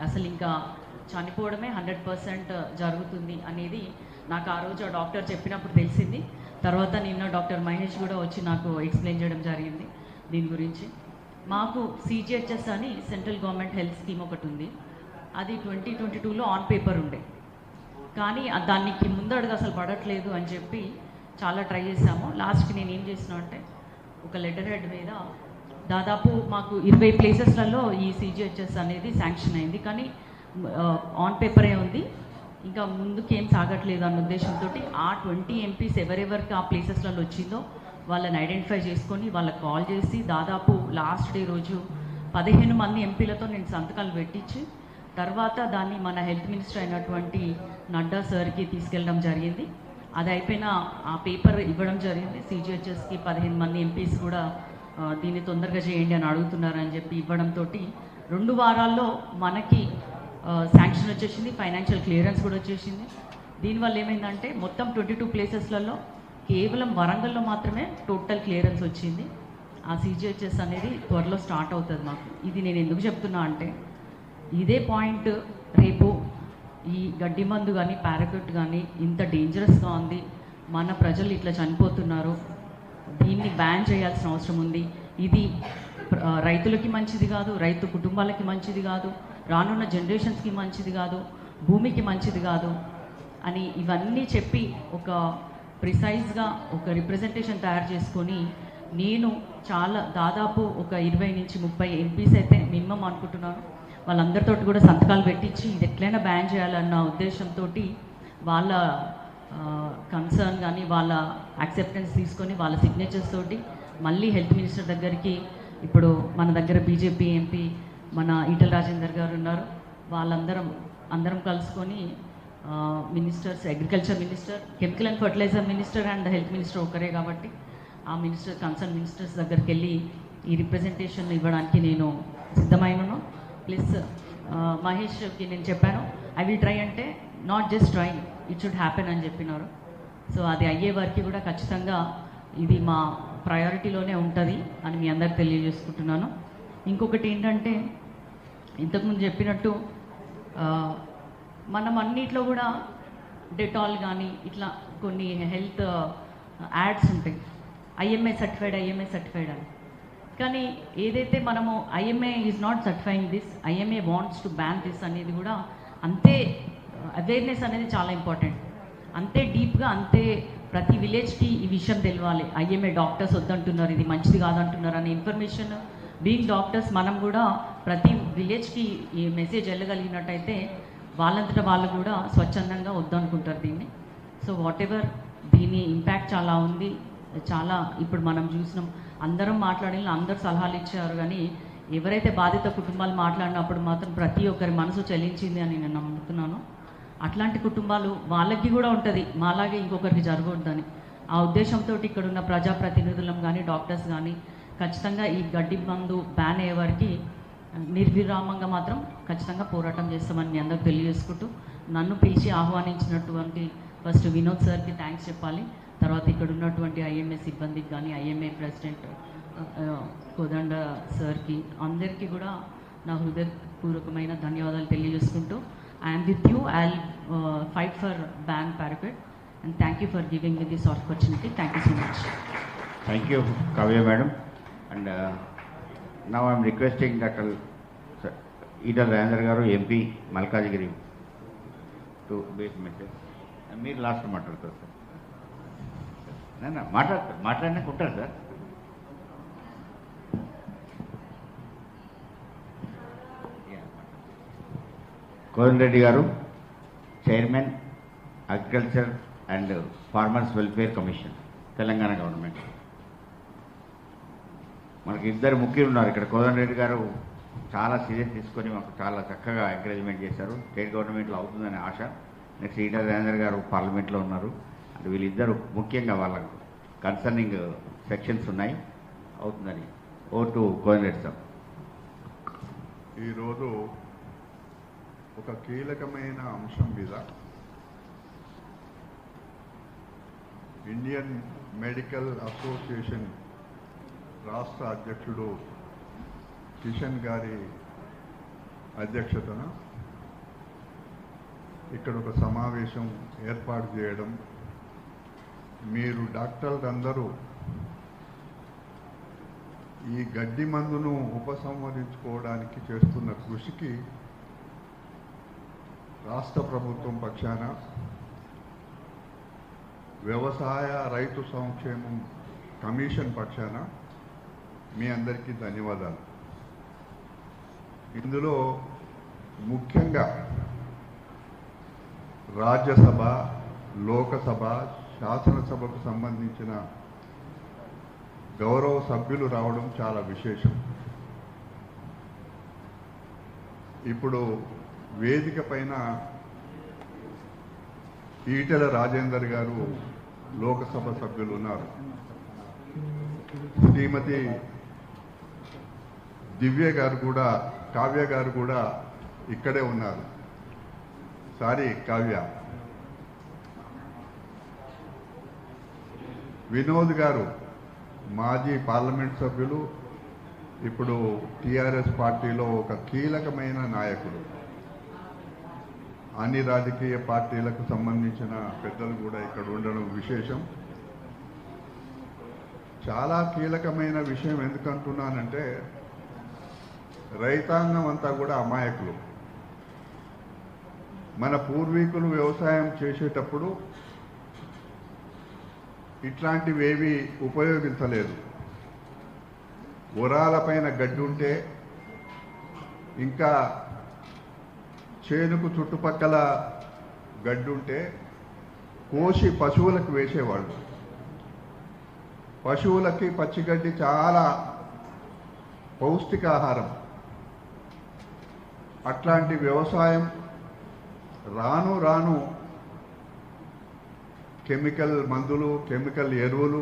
అసలు ఇంకా చనిపోవడమే 100% జరుగుతుంది అనేది నాకు ఆ రోజు ఆ డాక్టర్ చెప్పినప్పుడు తెలిసింది. తర్వాత నిన్న డాక్టర్ మహేష్ కూడా వచ్చి నాకు ఎక్స్ప్లెయిన్ చేయడం జరిగింది దీని గురించి. మాకు CGHS అని సెంట్రల్ గవర్నమెంట్ హెల్త్ స్కీమ్ ఒకటి ఉంది. అది 2022లో ఆన్ పేపర్ ఉండే, కానీ దానికి ముందడుగు అసలు పడట్లేదు అని చెప్పి చాలా ట్రై చేశాము. లాస్ట్కి నేను ఏం చేసిన అంటే ఒక లెటర్ హెడ్ మీద దాదాపు మాకు 20 ప్లేసెస్లలో ఈ CGHS అనేది శాంక్షన్ అయింది, కానీ ఆన్ పేపరే ఉంది, ఇంకా ముందుకు ఏం సాగట్లేదు అన్న ఉద్దేశంతో ఆ 20 MPs ఎవరెవరికి ఆ ప్లేసెస్లలో వచ్చిందో వాళ్ళని ఐడెంటిఫై చేసుకొని వాళ్ళకి కాల్ చేసి దాదాపు లాస్ట్ డే రోజు 15 మంది ఎంపీలతో నేను సంతకాలు పెట్టించి తర్వాత దాన్ని మన హెల్త్ మినిస్టర్ అయినటువంటి నడ్డా సార్కి తీసుకెళ్ళడం జరిగింది. అది అయిపోయిన ఆ పేపర్ ఇవ్వడం జరిగింది. CGHSకి 15 మంది ఎంపీస్ కూడా దీన్ని తొందరగా చేయండి అని అడుగుతున్నారని చెప్పి ఇవ్వడంతో 2 వారాల్లో మనకి శాంక్షన్ వచ్చేసింది, ఫైనాన్షియల్ క్లియరెన్స్ కూడా వచ్చేసింది. దీనివల్ల ఏమైందంటే మొత్తం 22 ప్లేసెస్లలో కేవలం వరంగల్లో మాత్రమే టోటల్ క్లియరెన్స్ వచ్చింది. ఆ CGHS అనేది త్వరలో స్టార్ట్ అవుతుంది మాకు. ఇది నేను ఎందుకు చెప్తున్నా అంటే ఇదే పాయింట్ రేపు ఈ గడ్డి మందు కానీ పారాక్యూట్ కానీ ఇంత డేంజరస్గా ఉంది, మన ప్రజలు ఇట్లా చనిపోతున్నారు, దీన్ని బ్యాన్ చేయాల్సిన అవసరం ఉంది. ఇది రైతులకి మంచిది కాదు, రైతు కుటుంబాలకి మంచిది కాదు, రానున్న జనరేషన్స్కి మంచిది కాదు, భూమికి మంచిది కాదు అని ఇవన్నీ చెప్పి ఒక ప్రిసైజ్గా ఒక రిప్రజెంటేషన్ తయారు చేసుకొని నేను దాదాపు ఒక 20 నుంచి 30 ఎంపీస్ అయితే మినిమం అనుకుంటున్నాను, వాళ్ళందరితో కూడా సంతకాలు పెట్టించి ఇది ఎట్లయినా బ్యాన్ చేయాలన్న ఉద్దేశంతో వాళ్ళ కన్సర్న్ కానీ వాళ్ళ యాక్సెప్టెన్స్ తీసుకొని వాళ్ళ సిగ్నేచర్స్ తోటి మళ్ళీ హెల్త్ మినిస్టర్ దగ్గరికి, ఇప్పుడు మన దగ్గర BJP MP మన ఈటల రాజేందర్ గారు ఉన్నారు, అందరం కలుసుకొని ministers, agriculture minister, chemical and fertilizer minister and health minister ఒకరే కాబట్టి ఆ కన్సర్న్ మినిస్టర్స్ దగ్గరికి వెళ్ళి ఈ రిప్రజెంటేషన్ ఇవ్వడానికి నేను సిద్ధమైనను. ప్లస్ మహేష్కి నేను చెప్పాను ఐ విల్ ట్రై అంటే not just try, it should happen అని చెప్పినారు. సో అది అయ్యే వరకు కూడా ఖచ్చితంగా ఇది మా ప్రయారిటీలోనే ఉంటుంది అని మీ అందరికి తెలియజేసుకుంటున్నాను. ఇంకొకటి ఏంటంటే ఇంతకుముందు చెప్పినట్టు మనం అన్నిట్లో కూడా డెటాల్ కానీ ఇట్లా కొన్ని హెల్త్ యాడ్స్ ఉంటాయి, IMA సర్టిఫైడ్ అని. కానీ ఏదైతే మనము IMA is not certifying this, IMA wants to ban this అనేది కూడా అంతే అవేర్నెస్ అనేది చాలా ఇంపార్టెంట్. అంతే డీప్గా అంతే ప్రతి విలేజ్కి ఈ విషయం తెలియాలి. IMA డాక్టర్స్ వద్దంటున్నారు, ఇది మంచిది కాదంటున్నారు అనే ఇన్ఫర్మేషన్ బీయింగ్ డాక్టర్స్ మనం కూడా ప్రతి విలేజ్కి ఈ మెసేజ్ వెళ్ళగలిగినట్టయితే వాళ్ళంతటా వాళ్ళు కూడా స్వచ్ఛందంగా వద్దనుకుంటారు దీన్ని. సో వాట్ ఎవర్ దీని ఇంపాక్ట్ చాలా ఉంది. చాలా ఇప్పుడు మనం చూసినాం, అందరం మాట్లాడిన అందరు సలహాలు ఇచ్చారు, కానీ ఎవరైతే బాధిత కుటుంబాలు మాట్లాడినప్పుడు మాత్రం ప్రతి ఒక్కరి మనసు చెల్లించింది అని నేను నమ్ముతున్నాను. అట్లాంటి కుటుంబాలు వాళ్ళకి కూడా ఉంటుంది, మాలాగే ఇంకొకరికి జరగొద్దని ఆ ఉద్దేశంతో ఇక్కడ ఉన్న ప్రజాప్రతినిధులం కానీ డాక్టర్స్ కానీ ఖచ్చితంగా ఈ గడ్డి మందు బ్యాన్ అయ్యే వారికి నిర్విరామంగా మాత్రం ఖచ్చితంగా పోరాటం చేస్తామని మీ అందరికి తెలియజేసుకుంటూ, నన్ను పిలిచి ఆహ్వానించినటువంటి ఫస్ట్ వినోద్ సార్కి థ్యాంక్స్ చెప్పాలి. తర్వాత ఇక్కడ ఉన్నటువంటి IMA సిబ్బందికి కానీ IMA ప్రెసిడెంట్ కోదండ సార్కి అందరికీ కూడా నా హృదయపూర్వకమైన ధన్యవాదాలు తెలియజేసుకుంటూ I'm with you, I will fight for ban paraquat and thank you for giving me this opportunity. Thank you so much. Thank you Kavya madam. And now I'm requesting doctor Etela Rajender గారు MP Malkajgiri to base message. మీరు last మాట్లాడతారు sir. మాట్లాడినాక ఉంటారు sir. కోదండ రెడ్డి గారు, chairman agriculture and farmers welfare commission, Telangana government. మనకి ఇద్దరు ముఖ్యులు ఉన్నారు ఇక్కడ. కోదండ రెడ్డి గారు చాలా సీరియస్ తీసుకొని మాకు చాలా చక్కగా ఎంకరేజ్మెంట్ చేశారు. స్టేట్ గవర్నమెంట్లో అవుతుందనే ఆశ. నెక్స్ట్ ఈటల రాజేందర్ గారు పార్లమెంట్లో ఉన్నారు. అంటే వీళ్ళిద్దరూ ముఖ్యంగా వాళ్ళకు కన్సర్నింగ్ సెక్షన్స్ ఉన్నాయి, అవుతుందని. ఓ టు కోదండ రెడ్డి సార్. ఈరోజు ఒక కీలకమైన అంశం మీద ఇండియన్ మెడికల్ అసోసియేషన్ రాష్ట్ర అధ్యక్షుడు కిషన్ గారి అధ్యక్షతన ఇక్కడ ఒక సమావేశం ఏర్పాటు చేయడం, మీరు డాక్టర్లందరూ ఈ గడ్డి మందును ఉపసంహరించుకోవడానికి చేస్తున్న కృషికి రాష్ట్ర ప్రభుత్వం పక్షాన, వ్యవసాయ రైతు సంక్షేమం కమిషన్ పక్షాన మీ అందరికీ ధన్యవాదాలు. ఇందులో ముఖ్యంగా రాజ్యసభ, లోకసభ, శాసనసభకు సంబంధించిన గౌరవ సభ్యులు రావడం చాలా విశేషం. ఇప్పుడు వేదిక పైన ఈటెల రాజేందర్ గారు లోకసభ సభ్యులు ఉన్నారు. శ్రీమతి దివ్య గారు కూడా, కావ్య గారు కూడా ఇక్కడే ఉన్నారు. సారీ కావ్య. వినోద్ గారు మాజీ పార్లమెంట్ సభ్యులు, ఇప్పుడు టిఆర్ఎస్ పార్టీలో ఒక కీలకమైన నాయకుడు. అన్ని రాజకీయ పార్టీలకు సంబంధించిన పెద్దలు కూడా ఇక్కడ ఉండడం విశేషం. చాలా కీలకమైన విషయం ఎందుకంటున్నానంటే, రైతాంగం అంతా కూడా అమాయకులు. మన పూర్వీకులు వ్యవసాయం చేసేటప్పుడు ఇట్లాంటివేవి ఉపయోగించలేదు. ఉరాలపైన గడ్డి ఉంటే, ఇంకా చేనుకు చుట్టుపక్కల గడ్డి ఉంటే కోసి పశువులకు వేసేవాళ్ళు. పశువులకి పచ్చిగడ్డి చాలా పౌష్టికాహారం. అట్లాంటి వ్యవసాయం రాను రాను కెమికల్ మందులు, కెమికల్ ఎరువులు